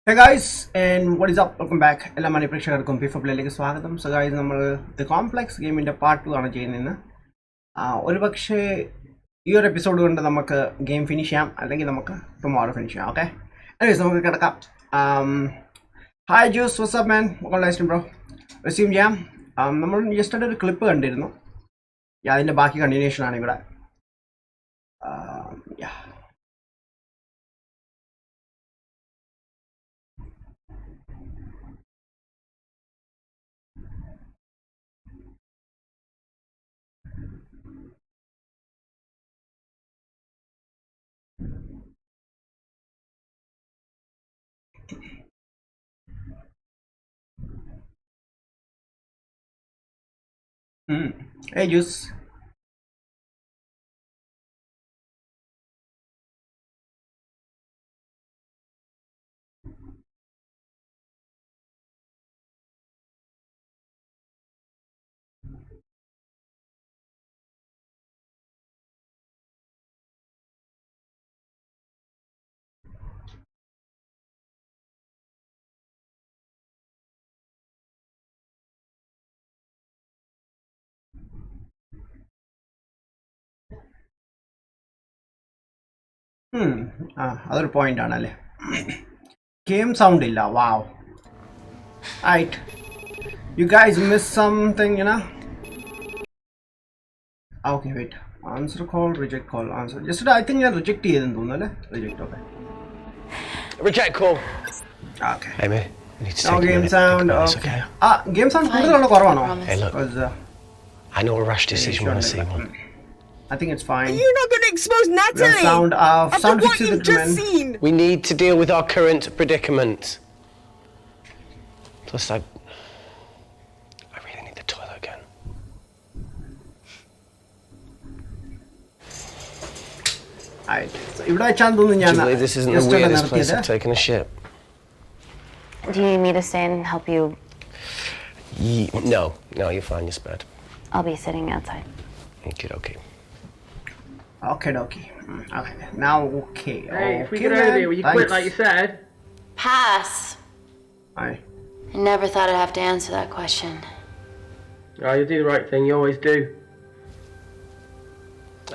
Hey guys, and what is up? Welcome back. എല്ലാ മണി പ്രേക്ഷകർക്കും FIFA പ്ലേയിലേക്ക് സ്വാഗതം. So guys, നമ്മൾ ദി കോംപ്ലക്സ് ഗെയിമിന്റെ പാർട്ട് 2 ആണ് ചെയ്യുന്നത്. ഒരുപക്ഷേ ഈ ഒരു എപ്പിസോഡ് കൊണ്ട് നമുക്ക് ഗെയിം ഫിനിഷ് ചെയ്യാം, അല്ലെങ്കിൽ നമുക്ക് ടുമോറോ ഫിനിഷ് ചെയ്യാം. ഓക്കെ, എനിവേസ് നമുക്ക് കിടക്കാം. ഹായ് ജ്യൂസ്, വാട്സ് up man? Nice bro. Resume ചെയ്യാം. നമ്മൾ യെസ്റ്റർഡേ ഒരു ക്ലിപ്പ് കണ്ടിരുന്നു, അതിൻ്റെ ബാക്കി കണ്ടിന്യൂഷൻ ആണ് ഇവിടെ. Hey juice. അതൊരു പോയിന്റ് ആണല്ലേ. ഗെയിം സൗണ്ട് ഇല്ല. വാവ്. Right. You guys missed something, you know? Okay, wait. Answer call, reject call, answer. Yesterday I think you reject ചെയ്തെന്ന് തോന്നുന്നു അല്ലേ? Reject, okay. Reject call. Okay. Hey mate, I need to Now take game a minute. sound. Okay. Game sound കൂടുതലുള്ള കുറവാണോ? Hey look, I know a rash decision when I see one. I think it's fine. You're not going to expose Natalie! Sound After sound what fixes you've it, just man. seen! We need to deal with our current predicament. Plus I really need the toilet again. Alright. So ഇവിടെ വെച്ചാൻ തോന്നുന്നു ഞാൻ. Do you believe this isn't the weirdest place I've taken a shit? Do you need me to stay and help you? No, you're fine, you're spared. I'll be sitting outside. Okay. Okay. Okay. Now, okay. Hey, if we get over there, will you quit like you said? Pass. Aye. I never thought I'd have to answer that question. Oh, you do the right thing, you always do.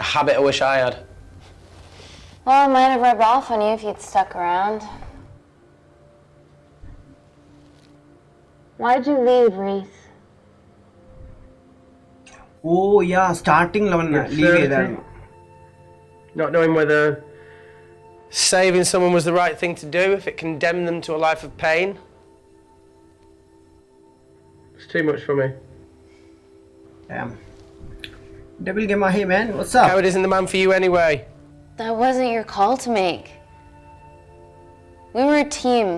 A habit I wish I had. Well, I might have rubbed off on you if you'd stuck around. Why'd you leave, Reese? Oh yeah, starting level leave ചെയ്തായിരുന്നു. Not knowing whether... Saving someone was the right thing to do if it condemned them to a life of pain. It's too much for me. Damn. Devil Gamer, hey man, what's up? Coward isn't the man for you anyway. That wasn't your call to make. We were a team.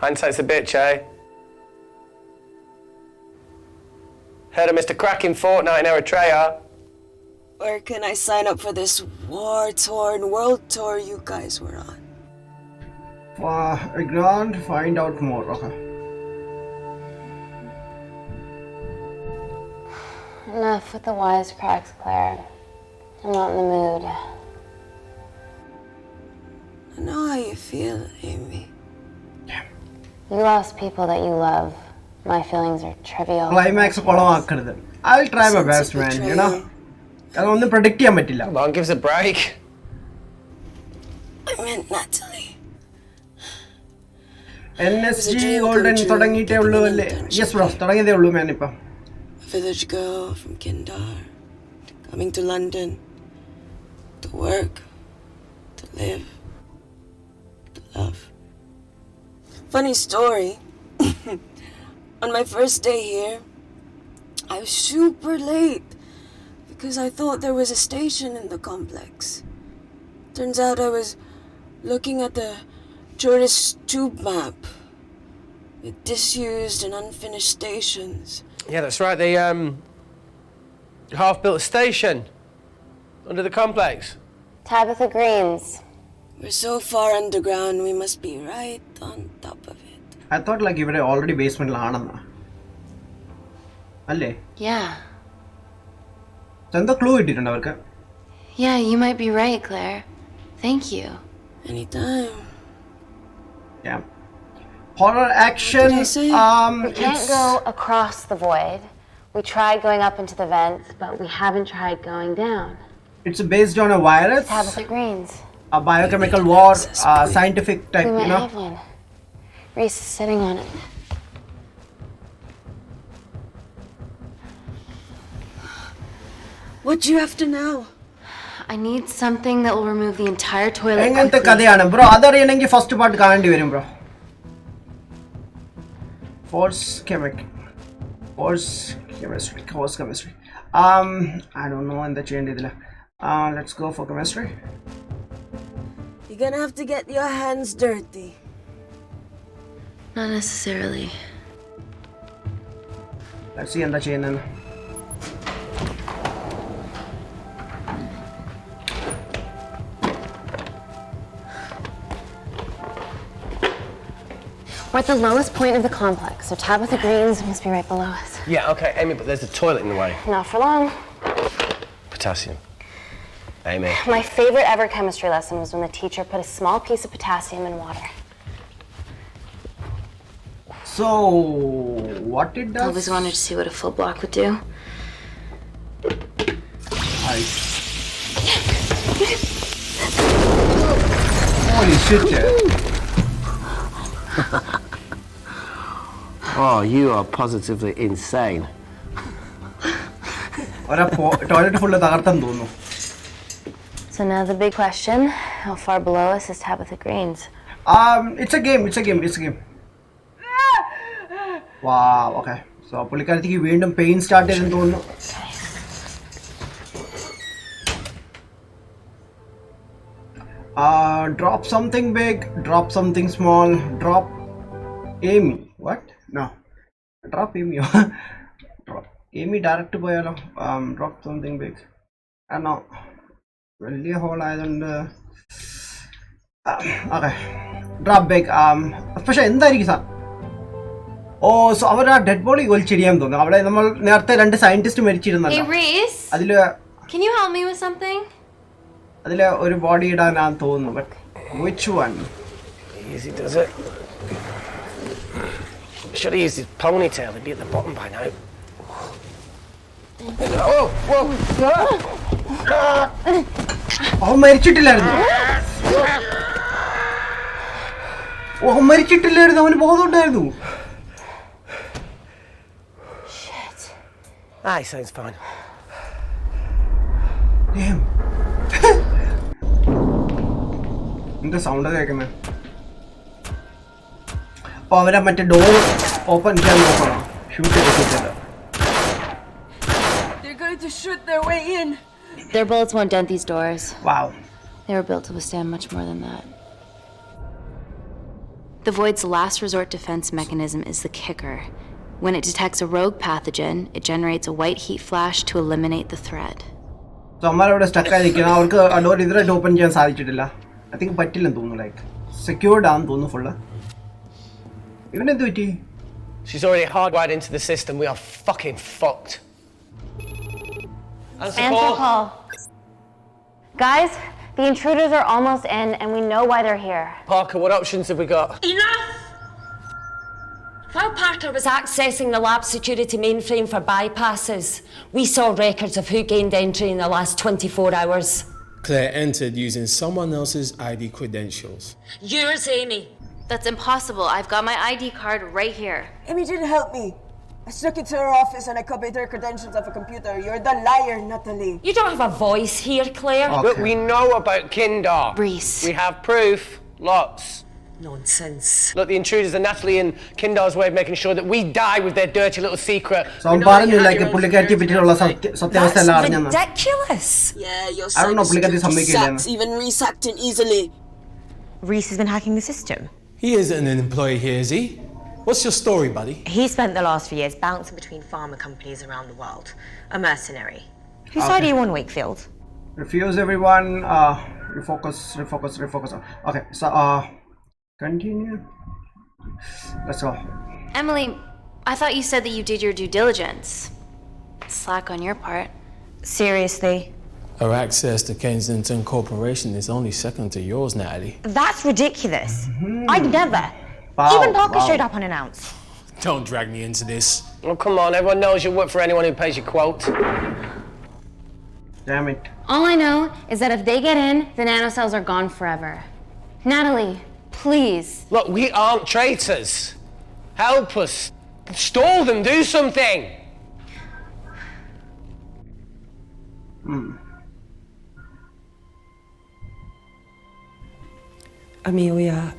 Hindsight's a bitch, eh? Heard of Mr. Cracking Fortnite in Eritrea. Where can I sign up for this war-torn world tour you guys were on? Ignorant, find out more. Okay. Enough with the wisecracks, Claire. I'm not in the mood. I know how you feel, Amy. You lost people that you love. My feelings are trivial. Climax കൊളമാക്കരുത്. I'll try my best, man, you know? അതൊന്നും predict ചെയ്യാൻ പറ്റില്ല. Come on, give us a break. I meant Natalie. NSG Golden തുടങ്ങിയിട്ടേ ഉള്ളൂ അല്ലേ? Yes bro, തുടങ്ങിയതേ ഉള്ളൂ man ഇപ്പം. A village girl from Kindar, coming to London, to work, to live, to love. Funny story. On my first day here, I was super late because I thought there was a station in the complex. Turns out I was looking at the tourist tube map with disused and unfinished stations. Yeah, that's right. They half-built station under the complex. Tabitha Greens. We're so far underground, we must be right on top of it. I thought like ഇവിടെ already basement ആണെന്നാ. അല്ലേ? Yeah. എന്തോ clue കിട്ടിയിട്ടുണ്ട് അവർക്ക്. Yeah, you might be right, Claire. Thank you. Anytime. Yeah. Horror action. What did I say? We can't go across the void. We tried going up into the vents, but we haven't tried going down. It's based on a virus, Tabitha Greens. a biochemical war, scientific type, We you might know. have one. Reese is sitting on it. What do you have to now? I need something that will remove the entire toilet എങ്ങനത്തെ quickly. കഥയാണ് bro? അതറിയണമെങ്കിൽ first part കാണേണ്ടി വരും bro. Force chemistry. I don't know എന്താ ചെയ്യേണ്ടതില്ല. Let's go for chemistry. You're gonna have to get your hands dirty. Not necessarily. Let's see എന്താ ചെയ്യുന്നതെന്ന്. We're at the lowest point of the complex, so Tabitha Greens must be right below us. Yeah, okay, Amy, but there's a toilet in the way. Not for long. Potassium. Amy. My favorite ever chemistry lesson was when the teacher put a small piece of potassium in water. So what it I does? always wanted to see what a full block would do. Holy shit. Oh, you are positively insane. Toilet full തകർത്തെന്ന് തോന്നുന്നു. So now the big question, how far below us is Tabitha Greens? It's a game. Wow, okay. So പുള്ളിക്കാരത്തേക്ക് വീണ്ടും pain start ചെയ്തെന്ന് തോന്നുന്നു. Drop something big, drop something small, drop Amy. What? No. Drop Amy. Drop Amy direct പോയാലോ? Drop something big. No. വലിയ whole ആയതുകൊണ്ട് okay drop big. പക്ഷെ എന്തായിരിക്കും sir? ഓ so അവർ ആ dead body ഒലിച്ചിരിയാൻ തോന്നുന്നു. അവിടെ നമ്മൾ നേരത്തെ 2 സയന്റിസ്റ്റ് മരിച്ചിരുന്നല്ലോ. Hey Reese, അതില് can you help me with something? അതില് ഒരു ബോഡി ഇടാനാന്ന് തോന്നുന്നു. But which one? Easy does it. Should have used his ponytail. He'd be at the bottom by now. Oh, whoa! അവൻ മരിച്ചിട്ടില്ലായിരുന്നു. അവൻ മരിച്ചിട്ടില്ലായിരുന്നു. അവന് ബോധമുണ്ടായിരുന്നു. Ah, he sounds fine. Damn. എന്താ sound കേൾക്കുന്നത്? അപ്പൊ അവരെ മറ്റേ ഡോർ ഓപ്പൺ ചെയ്യാൻ നോക്കണം. ഷൂട്ട് ചെയ്തിട്ടില്ല. They're going to shoot their way in. Their bullets won't dent these doors. Wow. They were built to withstand much more than that. The Void's last resort defense mechanism is the kicker. When it detects a rogue pathogen, it generates a white heat flash to eliminate the threat. So അമ്മമാരവിടെ stuck ആയിരിക്കണം. അവർക്ക് ആ door ഇതിലായിട്ട് open ചെയ്യാൻ സാധിച്ചിട്ടില്ല. I think പറ്റില്ലെന്ന് തോന്നുന്നു. Like secured ആണെന്ന് തോന്നുന്നു ഫുള്ള്. ഇവനെന്ത് പറ്റി? She's already hardwired into the system. We are fucking fucked. Answer call. Guys, the intruders are almost in, and we know why they're here. Parker, what options have we got? Enough! While Parker was accessing the lab security mainframe for bypasses, we saw records of who gained entry in the last 24 hours. Claire entered using someone else's ID credentials. Yours, Amy. That's impossible. I've got my ID card right here. Amy didn't help me. I snuck into her office and I copied her credentials off a computer. You're the liar, Natalie. You don't have a voice here, Claire. Okay. Look, we know about Kindar. Reese. We have proof. Lots. Nonsense. Look, the intruders are Natalie and Kindar's way of making sure that we die with their dirty little secret. So അവൻ പറഞ്ഞു like പുള്ളിക്കാരിയെ പറ്റിയുള്ള സത്യാവസ്ഥ എല്ലാം That's അറിഞ്ഞെന്ന്. ridiculous. Yeah, your I don't know, പുള്ളിക്കാരി സമ്മതിക്കില്ല. even Reese acting easily. Reese has been hacking the system. He isn't an employee here, is he? What's your story, buddy? He spent the last few years bouncing between pharma companies around the world. A mercenary. Whose Okay. side are you on, Wakefield? Refuse everyone. Refocus. Okay, so continue. Let's go. Emily, I thought you said that you did your due diligence. Slack on your part. Seriously? Her access to Kensington Corporation is only second to yours, Natalie. That's ridiculous. I'd never. Wow, Even Parker wow. showed up unannounced. Don't drag me into this. Oh, come on, everyone knows you work for anyone who pays your quote. Damn it. All I know is that if they get in, the nanocells are gone forever. Natalie, please. Look, we aren't traitors. Help us. Stall them, do something. Amelia,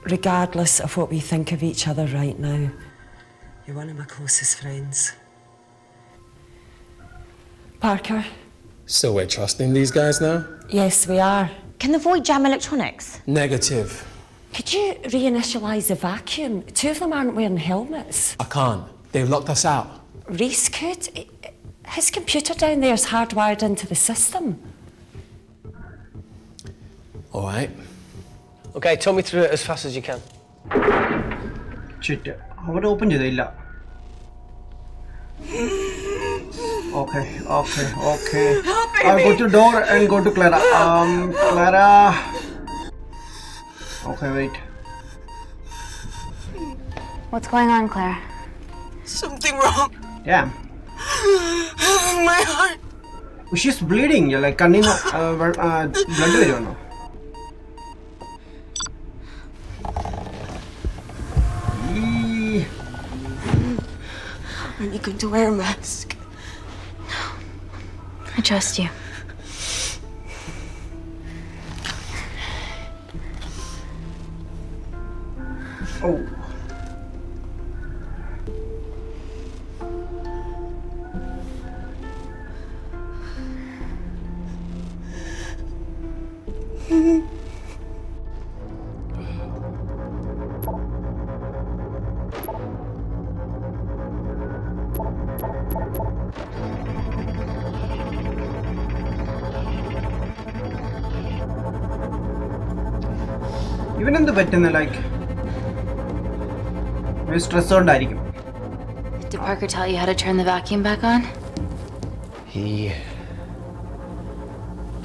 regardless of what we think of each other right now, you're one of my closest friends. Parker? So we're trusting these guys now? Yes, we are. Can the void jam electronics? Negative. Could you reinitialise the vacuum? Two of them aren't wearing helmets. I can't. They've locked us out. Reese could. His computer down there is hardwired into the system. All right. Okay, talk me through it as fast as you can. Shit. What open ചെയ്തില്ല. Okay. I'll go to door and go to Clara. Clara. Okay, wait. What's going on, Claire? Something wrong. Damn. My heart. She's bleeding. You're like kannina blood വരുമോ? Are you going to wear a mask? I trust you. Oh. ഇവനെന്ത് പറ്റുന്ന like stress കൊണ്ടായിരിക്കും. Did Parker tell you how to turn the vacuum back on? He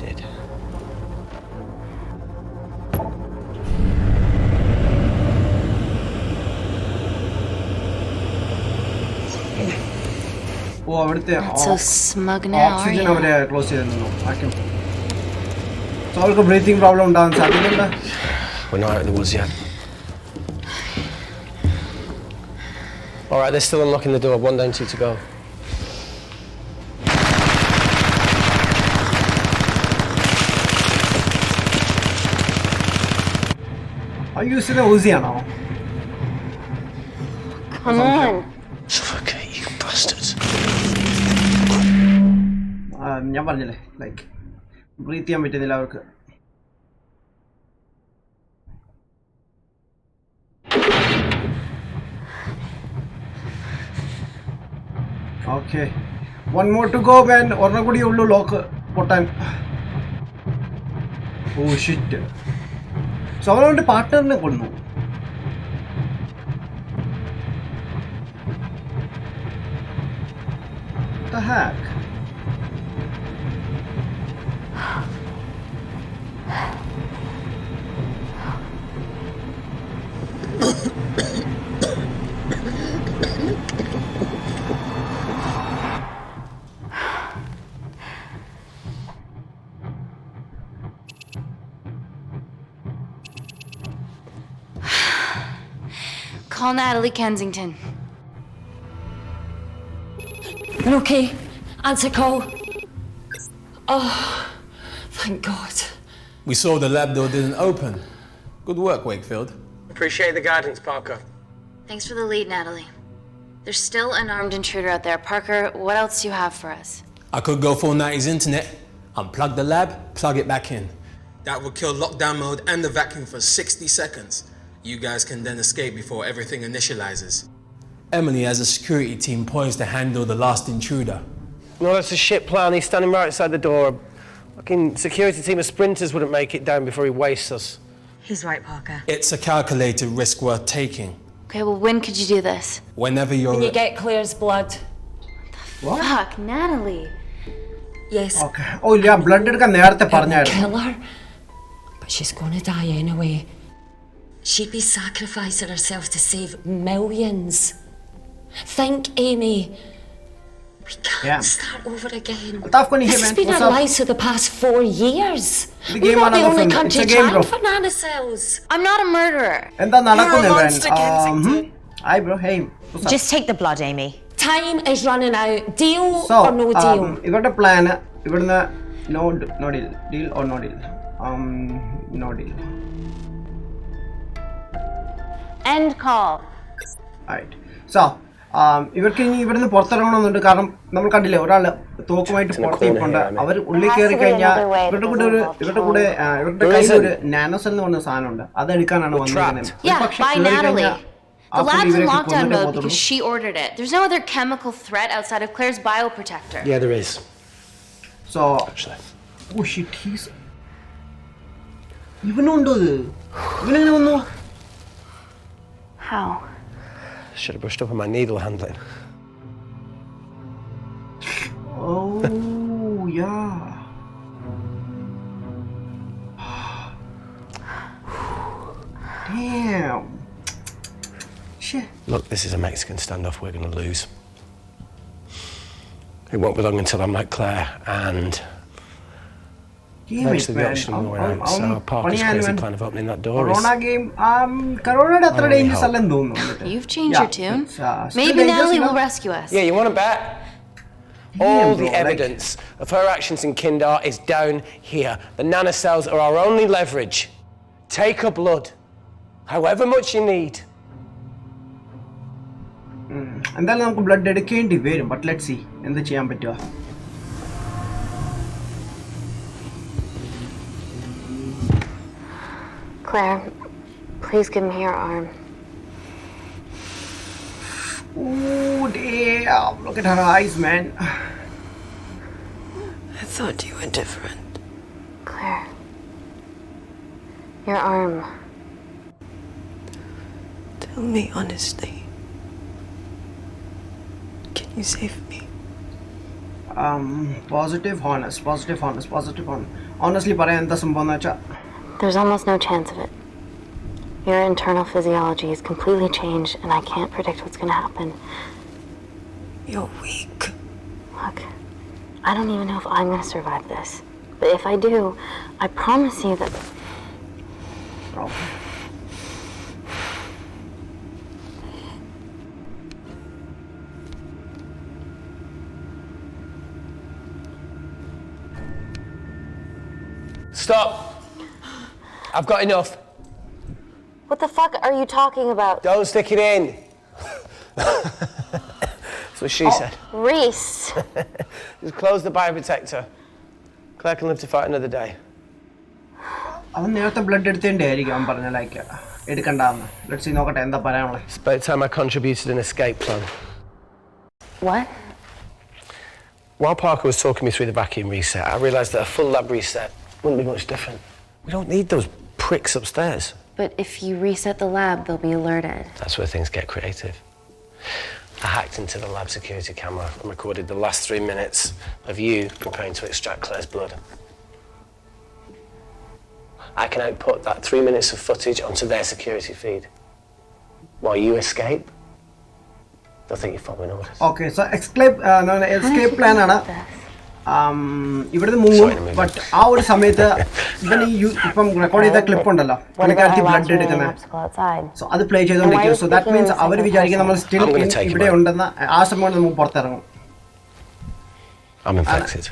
did. ഓ അവിടുത്തെ Not so smug now, are oxygen you? അവരെ close ചെയ്തിരുന്നു. So അവർക്ക് breathing problem ഉണ്ടാകാൻ സാധ്യതയുണ്ട്. We're not out of the woods yet. All right, they're still unlocking the door. One down, two to go. Are you using a Uzi now? Come on. Suffocate, you bastards. ഞാൻ പറഞ്ഞില്ലേ like breath ചെയ്യാൻ പറ്റുന്നില്ല അവർക്ക്. Okay, one more to go, man. ഒരെണ്ണം കൂടി ഉള്ളൂ lock പൊട്ടാൻ. Oh shit. So അവനവൻ്റെ പാർട്ട്ണറിനെ കൊന്നു. What the heck? Call Natalie Kensington. You're okay? Answer call. Oh, thank God. We saw the lab door didn't open. Good work, Wakefield. Appreciate the guidance, Parker. Thanks for the lead, Natalie. There's still an armed intruder out there. Parker, what else do you have for us? I could go full 90s internet, unplug the lab, plug it back in. That would kill lockdown mode and the vacuum for 60 seconds. You guys can then escape before everything initializes. Emily has a security team poised to handle the last intruder. No, that's a shit plan. He's standing right outside the door. Fucking security team of sprinters wouldn't make it down before he wastes us. He's right, Parker. It's a calculated risk worth taking. Okay, well, when could you do this? Whenever you're... Can you get Claire's blood? What? Fuck, Natalie. Yes. Okay. Oh, yeah, blood എടുക്കാൻ നേരത്തെ It will പറഞ്ഞായിരുന്നു. kill her, but she's gonna die anyway. She'd be sacrificing herself to save millions. Think, Amy. We can't start over again. This has been our lives for the past 4 years. We're not the only country trying for nanocells. I'm not a murderer. എന്താ നടക്കുന്നത് ഇവൻ? Hi bro, hey. What's up? Just take the blood, Amy. Time is running out. Deal So, or no deal? ഇവരുടെ plan ഇവിടുന്ന് no deal. Deal or no deal? No deal. End call. Alright. So, ഇവർക്ക് ഇനി ഇവിടുന്ന് പുറത്തിറങ്ങണമെന്നുണ്ട്. കാരണം നമ്മൾ കണ്ടില്ലേ ഒരാൾ തോക്കുമായിട്ട് പുറത്തേക്കുണ്ട്. അവർ ഉള്ളിൽ കയറി കഴിഞ്ഞാൽ ഇവരുടെ കയ്യിൽ ഒരു നാനോസെൽ എന്ന് പറഞ്ഞ സാധനമുണ്ട്. അതെടുക്കാനാണ് വന്നിരിക്കുന്നത്. Yeah, by Natalie. The lab's in lockdown mode because she ordered it. There's no other chemical threat outside of Claire's bioprotector. Yeah, there is. So, oh shit, ഇവനുണ്ടോ ഇത്? ഇവനെങ്ങനെ വന്നു? How? Should have brushed up on my needle handling. Oh, yeah. Damn. Shit. Look, this is a Mexican standoff we're going to lose. It won't be long until I'm like Claire and eventually the option will run out. So Parker's crazy plan of opening that door is... Corona game, Corona അത്ര dangerous അല്ലെന്ന് തോന്നുന്നു. You've changed your tune. Maybe Natalie will rescue us. Yeah, you want to bet? All the evidence of her actions in Kindar is down here. The nanocells are our only leverage. Take her blood, however much you need. എന്തായാലും നമുക്ക് blood എടുക്കേണ്ടി വരും. But let see എന്ത് ചെയ്യാൻ പറ്റുക. Claire, please give me your arm. Ooh, damn. Look at her eyes, man. I thought you were different. Claire, your arm. Tell me honestly. Can you save me? Positive, honest. Honestly, പറയാൻ എന്താ സംഭവം എന്ന് വെച്ചാ There's almost no chance of it. Your internal physiology is completely changed, and I can't predict what's going to happen. You're weak. Look, I don't even know if I'm going to survive this. But if I do, I promise you that... Oh. Stop! I've got enough. What the fuck are you talking about? Don't stick it in. That's what she said. Reese! Just close the bioprotector. Claire can live to fight another day. അവൻ നേരത്തെ blood എടുത്തേണ്ടായിരിക്കും അവൻ പറഞ്ഞ like എടുക്കണ്ടെന്ന്. Let's see നോക്കട്ടെ എന്താ പറയാനുള്ളത്. It's about time I contributed an escape plan. What? While Parker was talking me through the vacuum reset, I realised that a full lab reset wouldn't be much different. We don't need those pricks upstairs. But if you reset the lab, they'll be alerted. That's where things get creative. I hacked into the lab security camera and recorded the last 3 minutes of you preparing to extract Claire's blood. I can output that 3 minutes of footage onto their security feed. While you escape, they'll think you're following orders. Okay, so escape plan ആണ്. ഇവിടുന്ന് മുങ്ങും. But ആ ഒരു സമയത്ത് ഇവൻ ഇപ്പം record ചെയ്ത clip ഉണ്ടല്ലോ പുള്ളിക്കാരത്തി ബ്ലഡ് എടുക്കുന്നത്. സോ അത് പ്ലേ ചെയ്തോണ്ടിരിക്കും. സോ ദാറ്റ് മീൻസ് അവർ വിചാരിക്കും നമ്മൾ സ്റ്റിൽ ഇവിടെ ഉണ്ടെന്ന്. ആ സമയം നമുക്ക് പുറത്തിറങ്ങും. I'm infected.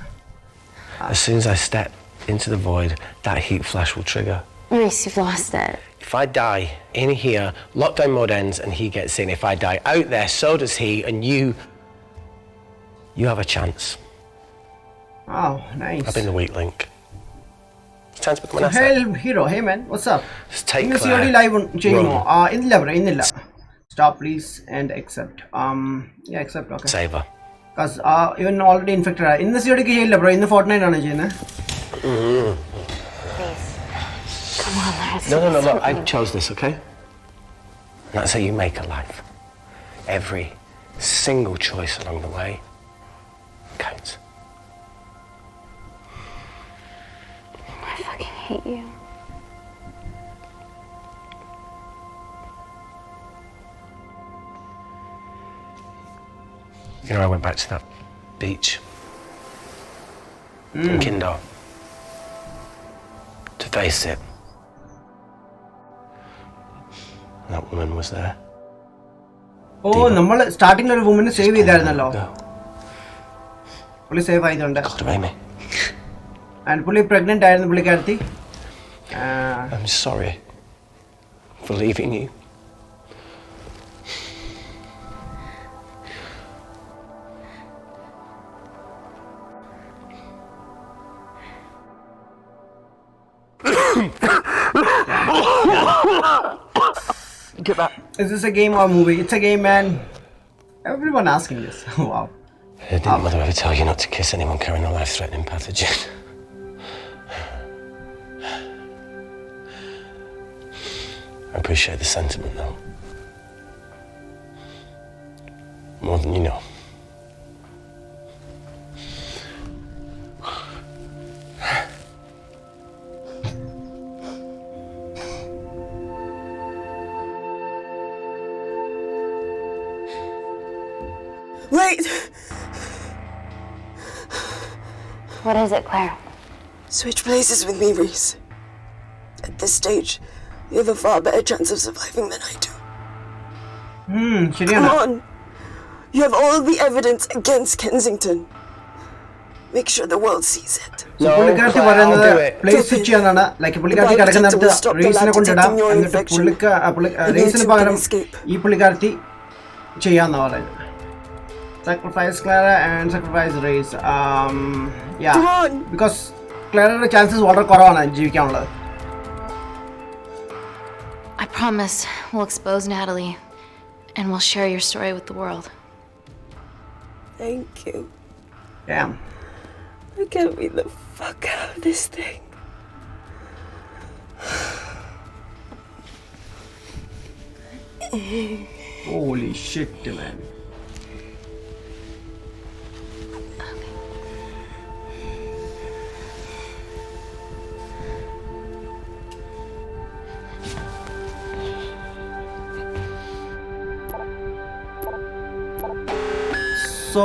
As soon as I step into the void, that heat flash will trigger. Reese, you've lost it. If I die in here, lockdown mode ends and he gets in. If I die out there, so does he, and you have a chance. Oh, nice. I've been the weak link. It's time to become an asset. Hey hero, hey man, what's up? Just take ഇന്ന് Claire. COD live ചെയ്യുമോ? ഇന്നില്ല bro, ഇന്നില്ല. Stop please and accept. Yeah, accept. Okay. Save her. Cause even already infected. ഇന്ന് COD ക്ക് ചെയ്യില്ല bro. ഇന്ന് Fortnite ആണ് ചെയ്യുന്നത്. Reese, come on, let's No, look, I chose this, okay? And that's how you make a life. Every single choice along the way counts. hate you. You know, I went back to that beach in Kindar to face it. That woman was there. Oh, നമ്മൾ സ്റ്റാർട്ടിംഗിൽ ഒരു വുമനെ save ചെയ്തായിരുന്നല്ലോ. പുള്ളി save ആയതുകൊണ്ട്. And പുള്ളി pregnant ആയിരുന്നു പുള്ളിക്കാരത്തി. I'm sorry for leaving you. Get back. Is this a game or a movie? It's a game, man. Everyone asking this. Wow. Didn't mother ever tell you not to kiss anyone carrying a life-threatening pathogen? I appreciate the sentiment, though. More than you know. Wait! What is it, Claire? Switch places with me, Reese. At this stage, you have a far better chance of surviving than I do. Come on! You have all the evidence against Kensington. Make sure the world sees it. No, Claire, I'll do it. Place switch ചെയ്യാനാണ്. Like പുള്ളിക്കാരത്തി കിടക്കുന്നിടത്ത് റേസിനെ കൊണ്ടിടാം. എന്നിട്ട് റേസിന് പകരം ഈ പുള്ളിക്കാരത്തി ചെയ്യാന്നാ പറയുന്നത്. Sacrifice Clara and sacrifice Reese. Yeah. Because Clara's chances വളരെ കുറവാണ് ജീവിക്കാനുള്ളത്. I promise we'll expose Natalie and we'll share your story with the world. Thank you. Damn. I can't beat the fuck out of this thing. Holy shit, man. So,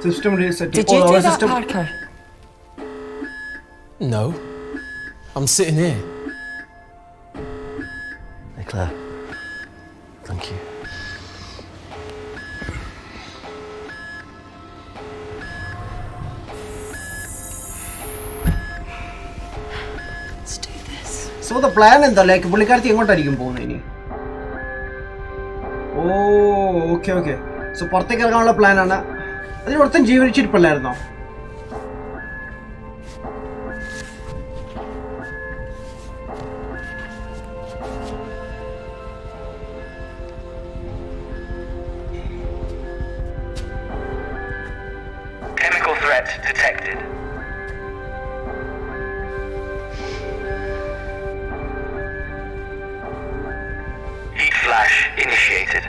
system reset. Did you do that, Parker? No. I'm sitting here. Hey, Claire. Thank you. Let's do this. So the plan എന്താ like പുള്ളിക്കാരത്തി എങ്ങോട്ടായിരിക്കും പോകുന്നത് ഇനി? ഓ okay okay. So പുറത്തേക്ക് ഇറങ്ങാനുള്ള പ്ലാനാണ്. അതിൽ ഒരുത്തൻ ജീവിച്ചിരിപ്പല്ലായിരുന്നോ? Chemical threat detected. Heat flash initiated.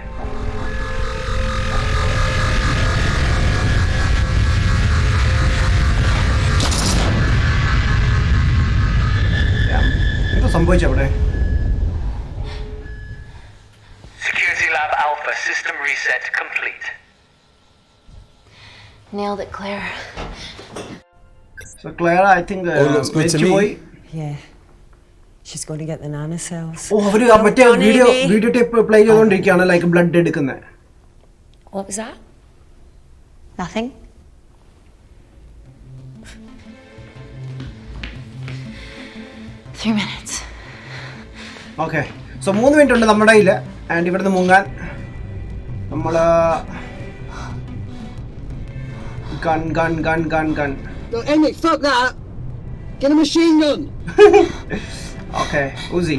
എന്താ സംഭവിച്ചു അവിടെ? Security lab alpha system reset complete. Nailed it, Claire. So Clara, I think looks good to me. Yeah. She's going to get the nanocells. ഓ അവര് മറ്റേ വീഡിയോ ടേപ്പ് പ്ലേ ചെയ്തുകൊണ്ടിരിക്കുകയാണ് like blood എടുക്കുന്നത്. What was that? Nothing? Three minutes. Okay so 3 minute ഉണ്ട് നമ്മുടെ കയ്യിൽ. And ഇവിടുന്ന് മുങ്ങാൻ നമ്മൾ gun. No, Emmett, fuck that! Get a machine gun! Okay Uzi.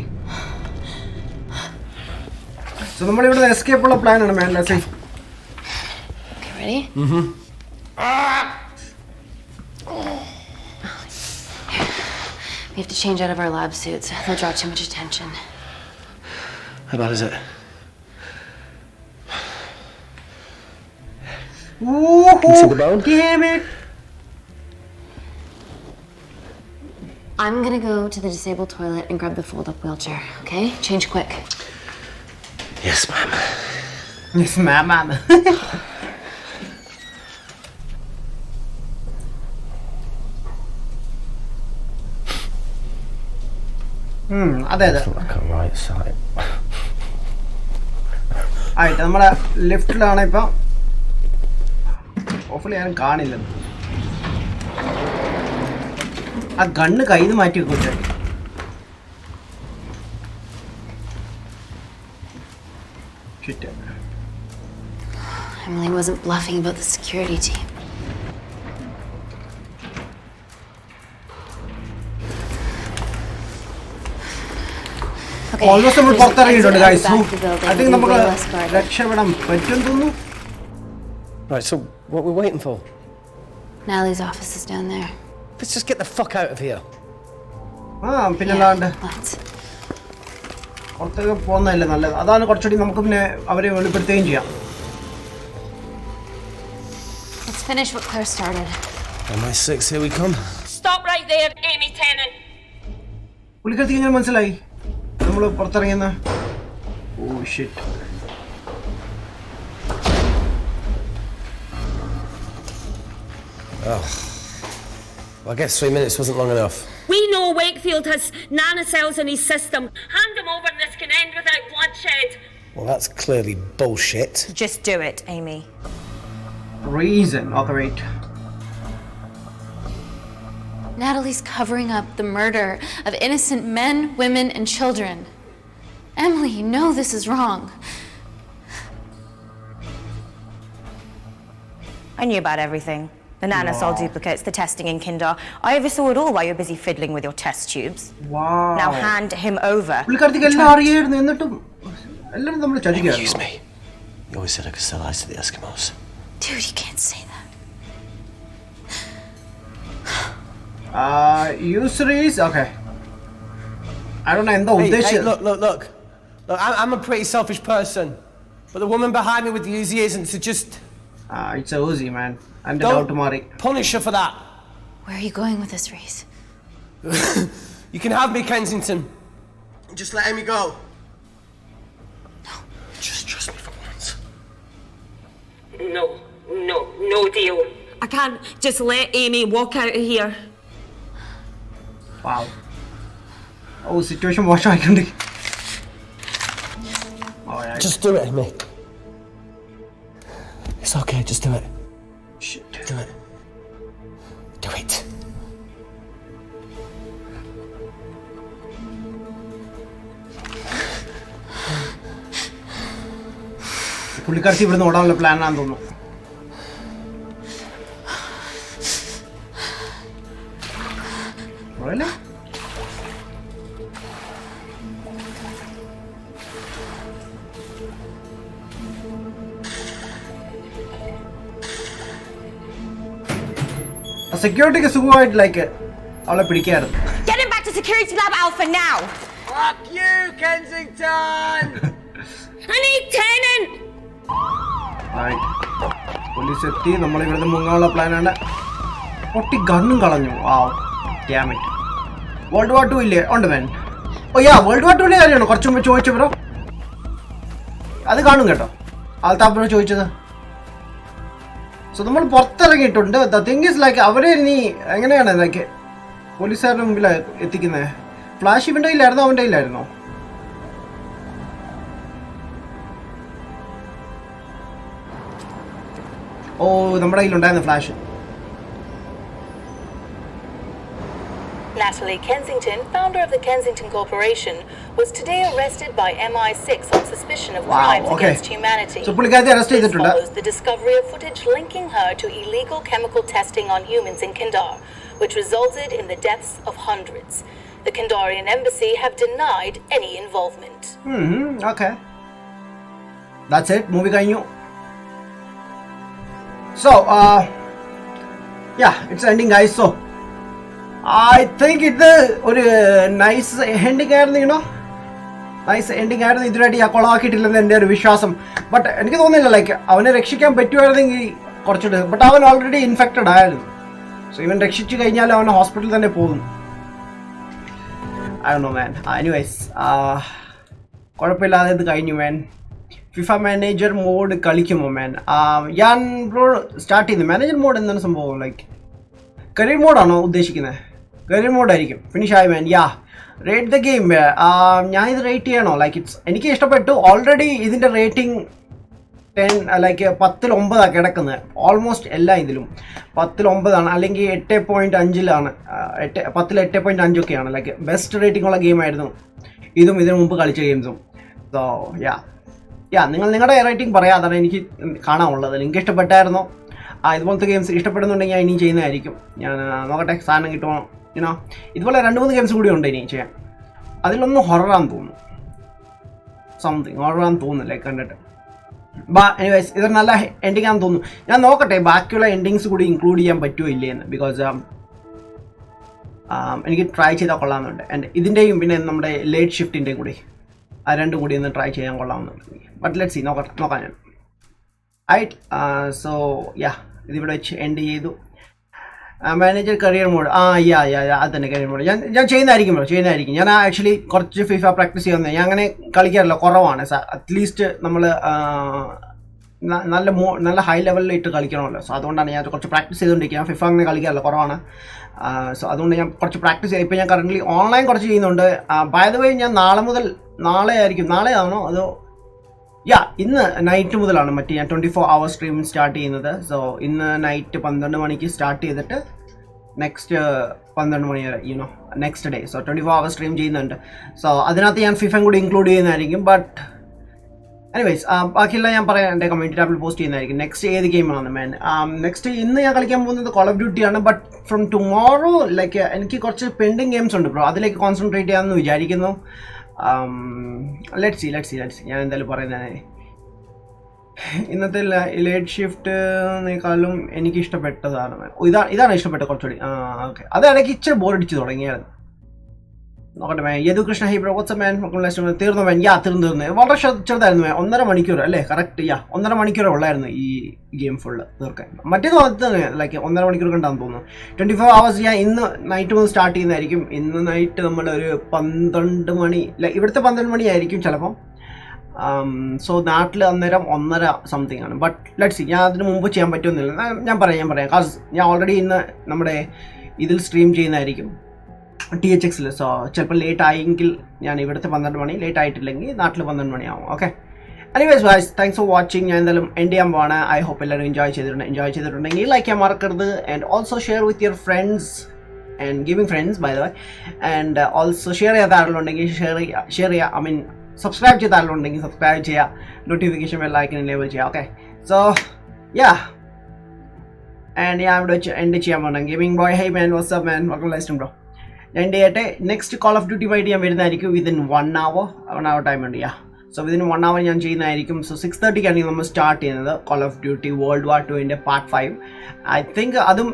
So നമ്മൾ ഇവിടെ എസ്കേപ്പ് ഉള്ള പ്ലാൻ ആണ് man. Let's see. Okay, ready? We have to change out of our lab suits. They'll draw too much attention. How bad is it? Ooh, Can you see the bone? damn it. I'm gonna go to the disabled toilet and grab the fold-up wheelchair, okay? Change quick. Yes, ma'am. Yes, ma'am. അതെ Look on right side. ആയിട്ട് നമ്മുടെ ലെഫ്റ്റിലാണ് ഇപ്പം hopefully ഞാൻ കാണില്ല ആ gun കയ്യിൽ നിന്ന് മാറ്റി വെക്കൂട്ടെ Emily wasn't bluffing about the security team. Okay, almost നമ്മൾ പുറത്തിറങ്ങിയിട്ടുണ്ട് there's guys an exit out the back of the I think building. നമുക്ക് Way less guarded. രക്ഷപ്പെടാൻ പറ്റും തോന്നുന്നു. Right, so what we're waiting for? Natalie's office is down there. Let's just get the fuck out of here. പിന്നല്ലാണ്ട് Let's. പുറത്തേക്ക് പോകുന്നതല്ലേ നല്ലത്. അതാണ് കുറച്ചുകൂടി നമുക്ക് പിന്നെ അവരെ വെളിപ്പെടുത്തുകയും ചെയ്യാം. Let's finish what Claire started. MI6, here we come. Stop right there, Amy Tennant. പുള്ളിക്കടുത്ത് എങ്ങനെ മനസ്സിലായി നമ്മൾ പുറത്തിറങ്ങിയെന്ന്? Oh shit. Well, I guess 3 minutes wasn't long enough. We know Wakefield has nanocells in his system. Hand him over and this can end without bloodshed. Well, that's clearly bullshit. Just do it, Amy. Reason. Okay, wait. Natalie's covering up the murder of innocent men, women, and children. Emily, you know this is wrong. I knew about everything. The nanocell duplicates, the testing in Kindar. I oversaw it all while you're busy fiddling with your test tubes. Wow. Now hand him over. പുള്ളിക്കാരത്തിക്ക് എല്ലാം അറിയായിരുന്നു എന്നിട്ടും എല്ലാവരും നമ്മൾ ചതിക്കുകയായിരുന്നു. Excuse me. You always said I could sell ice to the Eskimos. Dude, you can't say that. Usuries? Okay. I don't know എന്താ Hey, ഉദ്ദേശിച്ചത്. look. Look, I'm a pretty selfish person. But the woman behind me with the Uzi isn't, so just... It's a Uzi, man. And doubt മാറി. Punish her for that. Where are you going with this, Reese? You can have me, Kensington. Just let Amy go. No. Just trust me for once. No deal. I can't just let Amy walk out of here. Wow. Oh, situation മോശമായിട്ടുണ്ട്. Just do it, Amy. It's okay, just do it. Shit. Do it. Do it. പുള്ളിക്കാരത്തി ഇവിടുന്ന് ഓടാനുള്ള പ്ലാനാണെന്ന് തോന്നുന്നു. Really? സെക്യൂരിറ്റിക്ക് സുഖമായിട്ട് like അവളെ പിടിക്കായിരുന്നു. Get him back to Security Lab Alpha now! Fuck you, Kensington! I need Tennant! Police എത്തി. നമ്മൾ ഇവിടുന്ന് മുങ്ങാനുള്ള പ്ലാനാണ്. പൊട്ടി ഗണ്ണും കളഞ്ഞു. Damn it. World War II ഇല്ലേ? ഉണ്ട് man. World War II കാര്യമാണ് കുറച്ചു മുമ്പ് ചോദിച്ചു ബ്രോ. അത് കാണും കേട്ടോ. ആൾത്താ ചോദിച്ചത്. സോ നമ്മൾ പുറത്തിറങ്ങിയിട്ടുണ്ട്. ദ തിങ് ഈസ് ലൈക്ക് അവരെ ഇനി എങ്ങനെയാണ് ലൈക്ക് പോലീസുകാരുടെ മുമ്പിൽ എത്തിക്കുന്നത്? ഫ്ലാഷ് ഇവൻ്റെ കയ്യിലായിരുന്നോ അവൻ്റെ കയ്യിലായിരുന്നോ? നമ്മുടെ കയ്യിലുണ്ടായിരുന്നു flash. Natalie Kensington, founder of the Kensington Corporation, was today arrested by MI6 on suspicion of crimes against humanity. So പുള്ളിക്കാരത്തെ അറസ്റ്റ് ചെയ്തിട്ടുണ്ട്. This follows the discovery of footage linking her to illegal chemical testing on humans in Kindar, which resulted in the deaths of hundreds. The Kindarian embassy have denied any involvement. Okay. That's it. Movie കഴിഞ്ഞു. So, it's ending guys. So, I think ഇത് ഒരു nice ending ആയിരുന്നു. Nice ending ആയിരുന്നു. ഇതിനായിട്ട് ഞാൻ കൊളാക്കിയിട്ടില്ലെന്ന് എൻ്റെ ഒരു വിശ്വാസം. ബട്ട് എനിക്ക് തോന്നുന്നില്ല ലൈക്ക് അവനെ രക്ഷിക്കാൻ പറ്റുമായിരുന്നെങ്കിൽ കുറച്ചുകൂടെ, ബട്ട് അവൻ ഓൾറെഡി ഇൻഫെക്റ്റഡ് ആയിരുന്നു. സോ ഇവൻ രക്ഷിച്ചു കഴിഞ്ഞാൽ അവൻ ഹോസ്പിറ്റലിൽ തന്നെ പോകും. I don't know man. Anyways കുഴപ്പമില്ലാതെ ഇത് കഴിഞ്ഞു മാൻ. ഫിഫ മാനേജർ മോഡ് കളിക്കുമോ മാൻ? ഞാൻ ബ്രോ സ്റ്റാർട്ട് ചെയ്തു. മാനേജർ മോഡ് എന്താണ് സംഭവം? ലൈക്ക് കരിയർ മോഡാണോ ഉദ്ദേശിക്കുന്നത്? കരിയർ മോഡായിരിക്കും. ഫിനിഷ് ആയി മാൻ. യാ, റേറ്റ് ദ ഗെയിം. ഞാൻ ഇത് റേറ്റ് ചെയ്യണോ? ലൈക്ക് എനിക്ക് ഇഷ്ടപ്പെട്ടു. ഓൾറെഡി ഇതിൻ്റെ റേറ്റിംഗ് 10 ലൈക്ക് 10-9 കിടക്കുന്നത്. ഓൾമോസ്റ്റ് എല്ലാ ഇതിലും 10-9 അല്ലെങ്കിൽ 8.5 10 8.5 ഒക്കെയാണ്. ലൈക്ക് ബെസ്റ്റ് റേറ്റിംഗ് ഉള്ള ഗെയിമായിരുന്നു ഇതും ഇതിനു മുമ്പ് കളിച്ച ഗെയിംസും. സോ നിങ്ങൾ നിങ്ങളുടെ റേറ്റിംഗ് പറയാം. അതാണ് എനിക്ക് കാണാനുള്ളത്. നിങ്ങൾക്ക് ഇഷ്ടപ്പെട്ടായിരുന്നോ? ഇതുപോലത്തെ ഗെയിംസ് ഇഷ്ടപ്പെടുന്നുണ്ടെങ്കിൽ ഞാൻ ഇനിയും ചെയ്യുന്നതായിരിക്കും. ഞാൻ നോക്കട്ടെ സാധനം കിട്ടുമോ. ഇതുപോലെ 2-3 ഗെയിംസ് കൂടി ഉണ്ട് ഇനി ചെയ്യാൻ. അതിലൊന്നും ഹൊററാന്ന് തോന്നുന്നു. സംതിങ് ഹൊററാന്ന് തോന്നുന്നു ലൈക്ക് കണ്ടിട്ട്. എനിവേസ് ഇതൊരു നല്ല എൻഡിങ് ആണെന്ന് തോന്നുന്നു. ഞാൻ നോക്കട്ടെ ബാക്കിയുള്ള എൻഡിങ്സ് കൂടി ഇൻക്ലൂഡ് ചെയ്യാൻ പറ്റുമോ ഇല്ലേന്ന്. ബിക്കോസ് എനിക്ക് ട്രൈ ചെയ്താൽ കൊള്ളാമെന്നുണ്ട്. ആൻഡ് ഇതിൻ്റെയും പിന്നെ നമ്മുടെ ലേറ്റ് ഷിഫ്റ്റിൻ്റെയും കൂടി രണ്ടും കൂടി ഒന്ന് ട്രൈ ചെയ്യാൻ കൊള്ളാമെന്നുണ്ട്. ബട്ട് ലെറ്റ് സി നോക്കാം ഞാൻ. സോ ഇതിവിടെ വെച്ച് എൻഡ് ചെയ്തു. മാനേജർ കരിയർ മോഡ് അത് തന്നെ കരിയർ മോഡ് ഞാൻ ചെയ്യുന്നതായിരിക്കും. ഞാൻ ആക്ച്വലി കുറച്ച് ഫിഫ പ്രാക്ടീസ് ചെയ്യുന്നത്. ഞാൻ അങ്ങനെ കളിക്കാറില്ല, കുറവാണ്. അറ്റ്ലീസ്റ്റ് നമ്മൾ നല്ല ഹൈ ലെവലിൽ ഇട്ട് കളിക്കണമല്ലോ. സോ അതുകൊണ്ടാണ് ഞാൻ കുറച്ച് പ്രാക്ടീസ് ചെയ്തുകൊണ്ടിരിക്കുക. ഫിഫ അങ്ങനെ കളിക്കാറില്ല, കുറവാണ്. സോ അതുകൊണ്ട് ഞാൻ കുറച്ച് പ്രാക്ടീസ് ചെയ്യും. ഇപ്പോൾ ഞാൻ കറൻ്റ്ലി ഓൺലൈൻ കുറച്ച് ചെയ്യുന്നുണ്ട്. ബൈ ദ വേ ഞാൻ നാളെയാണോ അതോ ഇന്ന് നൈറ്റ് മുതലാണ് ഞാൻ 24 hours സ്ട്രീം സ്റ്റാർട്ട് ചെയ്യുന്നത്. സോ ഇന്ന് നൈറ്റ് 12 മണിക്ക് സ്റ്റാർട്ട് ചെയ്തിട്ട് നെക്സ്റ്റ് 12 മണി വരെ next day. So 24 hours stream ചെയ്യുന്നുണ്ട്. സോ അതിനകത്ത് ഞാൻ ഫിഫയും കൂടി ഇൻക്ലൂഡ് ചെയ്യുന്നതായിരിക്കും. ബട്ട് എനിവേസ് ബാക്കിയെല്ലാം ഞാൻ പറയാം, എൻ്റെ കമ്മ്യൂണിറ്റി ടാബിൽ പോസ്റ്റ് ചെയ്യുന്നതായിരിക്കും. നെക്സ്റ്റ് ഏത് ഗെയിമാണ് മാൻ? നെക്സ്റ്റ് ഇന്ന് ഞാൻ കളിക്കാൻ പോകുന്നത് കോൾ ഓഫ് ഡ്യൂട്ടി ആണ്. ബട്ട് ഫ്രം ടുമോറോ ലൈക്ക് എനിക്ക് കുറച്ച് പെൻഡിങ് ഗെയിംസ് ഉണ്ട് ബ്രോ. അതിലേക്ക് കോൺസെൻട്രേറ്റ് ചെയ്യാമെന്ന് വിചാരിക്കുന്നു. ലെറ്റ്സ് സി ഞാൻ എന്തായാലും പറയുന്നത് ഇന്നത്തെ ലേറ്റ് ഷിഫ്റ്റിനേക്കാളും എനിക്ക് ഇഷ്ടപ്പെട്ടതാണ്. ഇതാണ് ഇഷ്ടപ്പെട്ടത് കുറച്ചുകൂടി. ഓക്കെ, അത് ഇടയ്ക്ക് ഇച്ചിരി ബോറടിച്ച് തുടങ്ങിയായിരുന്നു. നോക്കട്ടെ man. Yadu Krishna hi bro WhatsApp man. തീർന്നു മാൻ. തീർന്നു വളരെ ചെറുതായിരുന്നു മാൻ. 1.5 മണിക്കൂർ അല്ലേ? കറക്റ്റ് 1.5 മണിക്കൂറേ ഉള്ളായിരുന്നു ഈ ഗെയിം ഫുള്ള് തീർക്കാൻ. മറ്റേത് തന്നെ ലൈക്ക് 1.5 മണിക്കൂർ കണ്ടാന്ന് തോന്നുന്നു. 24 hours ഞാൻ ഇന്ന് നൈറ്റ് മുതൽ സ്റ്റാർട്ട് ചെയ്യുന്നതായിരിക്കും. ഇന്ന് നൈറ്റ് നമ്മളൊരു 12 മണി ഇവിടുത്തെ 12 മണിയായിരിക്കും ചിലപ്പം. സോ നാട്ടിൽ അന്നേരം 1:30 സംതിങ് ആണ്. But let's C. ഞാൻ അതിന് മുമ്പ് ചെയ്യാൻ പറ്റുമെന്നില്ല. ഞാൻ പറയാം കാസ് ഞാൻ ഓൾറെഡി ഇന്ന് നമ്മുടെ ഇതിൽ സ്ട്രീം ചെയ്യുന്നതായിരിക്കും THXൽ. സോ ചിലപ്പോൾ ലേറ്റ് ആയെങ്കിൽ ഞാൻ ഇവിടുത്തെ 12 മണി, ലേറ്റ് ആയിട്ടില്ലെങ്കിൽ നാട്ടിൽ 12 മണിയാവും. Okay, anyways guys, thanks for watching. ഞാൻ എന്തായാലും എൻഡ് ചെയ്യാൻ പോവാണ്. ഐ ഹോപ്പ് എല്ലാവരും എൻജോയ് ചെയ്തിട്ടുണ്ടെങ്കിൽ ലൈക്ക് ചെയ്യാൻ മറക്കരുത്. And also share with your friends and giving friends bye the way. And also share ചെയ്യാത്ത ആളുണ്ടെങ്കിൽ ഷെയർ ചെയ്യുക. ഐ മീൻ സബ്സ്ക്രൈബ് ചെയ്ത ആളുണ്ടെങ്കിൽ സബ്സ്ക്രൈബ് ചെയ്യുക. നോട്ടിഫിക്കേഷൻ ബെൽ ഐക്കൺ എനേബിൾ ചെയ്യുക. ഓക്കെ, സോ ആൻഡ് ഞാൻ ഇവിടെ വെച്ച് എൻഡ് ചെയ്യാൻ പോകണം. ഗെയിമിംഗ് ബോയ് ഹൈ മാൻ, വാട്സ്ആപ്പ് മാൻ, വെൽക്കം ലൈസ്റ്റ് ബ്രോ. ഞാൻ ചെയ്യട്ടെ. നെക്സ്റ്റ് കോൾ ഓഫ് ഡ്യൂട്ടി ആയിട്ട് ഞാൻ വരുന്നതായിരിക്കും വിതിൻ 1 hour ടൈം ഉണ്ട്. സോ വിതിൻ 1 hour ഞാൻ ചെയ്യുന്നതായിരിക്കും. സോ 6:30 നമ്മൾ സ്റ്റാർട്ട് ചെയ്യുന്നത് call of duty world war 2 part 5. I think അതും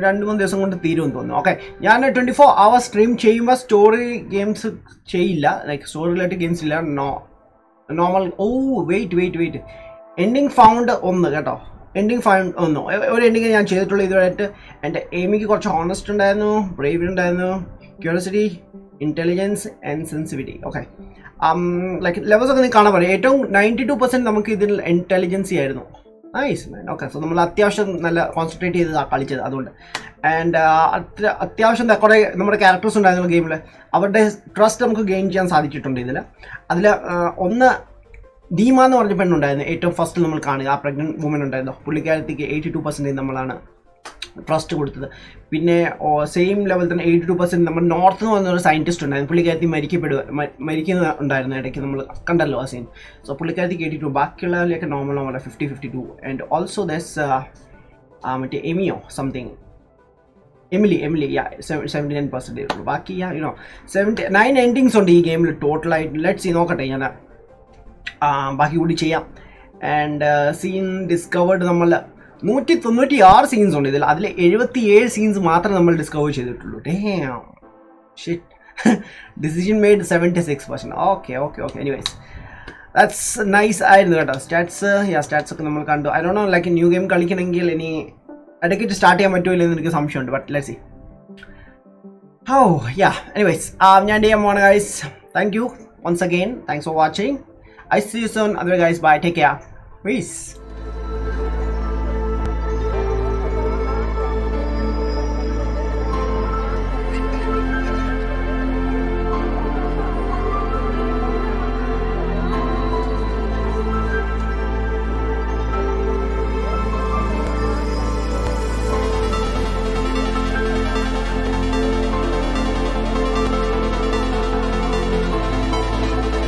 2-3 ദിവസം കൊണ്ട് തീരുമെന്ന് തോന്നുന്നു. ഓക്കെ, ഞാൻ 24 hours സ്ട്രീം ചെയ്യുമ്പോൾ സ്റ്റോറി ഗെയിംസ് ചെയ്യില്ല. ലൈക്ക് സ്റ്റോറി റിലേറ്റഡ് ഗെയിംസ് ഇല്ല. നോർമൽ. വെയിറ്റ് എൻഡിങ് ഫൗണ്ട് 1 കേട്ടോ. എൻഡിങ് ഫൈൻ ഒന്നോ ഒരു എൻഡിങ് ഞാൻ ചെയ്തിട്ടുള്ളൂ ഇതുവരെയായിട്ട്. എൻ്റെ എയിമിക്ക് കുറച്ച് ഓണസ്റ്റ് ഉണ്ടായിരുന്നു, ബ്രേവ് ഉണ്ടായിരുന്നു, curiosity, intelligence and sensitivity. Okay, like levels ഒക്കെ നിങ്ങൾക്ക് കാണാൻ പറയും. ഏറ്റവും 92% നമുക്ക് ഇതിൽ ഇൻ്റലിജൻസി ആയിരുന്നു. നൈസ് മാൻ. ഓക്കെ, സോ നമ്മൾ അത്യാവശ്യം നല്ല കോൺസെൻട്രേറ്റ് ചെയ്ത് കളിച്ചത് അതുകൊണ്ട്. ആൻഡ് അത്യാവശ്യം കുറേ നമ്മുടെ ക്യാരക്ടേഴ്സ് ഉണ്ടായിരുന്നു ഗെയിമിൽ. അവരുടെ ട്രസ്റ്റ് നമുക്ക് ഗെയിൻ ചെയ്യാൻ സാധിച്ചിട്ടുണ്ട് ഇതിൽ. അതിൽ ഒന്ന് ദീമ എന്ന് പറഞ്ഞ പെണ്ണുണ്ടായിരുന്നു. ഏറ്റവും ഫസ്റ്റ് നമ്മൾ കാണുക ആ പ്രഗ്നൻറ്റ് വുമൻ ഉണ്ടായിരുന്നു. പുള്ളിക്കാരത്തേക്ക് 82% നമ്മളാണ് ട്രസ്റ്റ് കൊടുത്തത്. പിന്നെ സെയിം ലെവൽ തന്നെ 82% നമ്മൾ നോർത്ത് എന്ന് പറഞ്ഞൊരു സയൻറ്റിസ്റ്റ് ഉണ്ടായിരുന്നു. പുള്ളിക്കാരത്തി മരിക്കുന്നുണ്ടായിരുന്നു ഇടയ്ക്ക്, നമ്മൾ കണ്ടല്ലോ ആ സീൻ. സോ പുള്ളിക്കാരത്തേക്ക് 82. ബാക്കിയുള്ളവരിലേക്ക് നോർമൽ 50-52. ആൻഡ് ഓൾസോ ദസ് മറ്റേ എമിലി 79% ഉള്ളൂ. ബാക്കി 79 എൻഡിങ്സ് ഉണ്ട് ഈ ഗെയിമിൽ ടോട്ടലായിട്ട്. ലെറ്റ്സ് സീ നോക്കട്ടെ ഞാൻ ബാക്കി കൂടി ചെയ്യാം. ആൻഡ് സീൻ ഡിസ്കവേർഡ് നമ്മൾ 196 സീൻസ് ഉണ്ട് ഇതിൽ. അതിൽ 77 സീൻസ് മാത്രമേ നമ്മൾ ഡിസ്കവർ ചെയ്തിട്ടുള്ളൂ. Damn shit. Decision made 76%. Okay. Anyways that's nice ആയിരുന്നു കേട്ടോ. സ്റ്റാറ്റ്സ് ഒക്കെ നമ്മൾ കണ്ടു. I don't know like new game കളിക്കണമെങ്കിൽ ഇനി ഇടയ്ക്കിട്ട് സ്റ്റാർട്ട് ചെയ്യാൻ പറ്റുമോ ഇല്ലെന്ന് എനിക്ക് സംശയമുണ്ട്. But let's see. എനിവേസ് ഞാൻ ചെയ്യാൻ പോവാണ് guys. Thank you once again. Thanks for watching. I see you soon. Otherwise, guys, bye. Take care. Peace.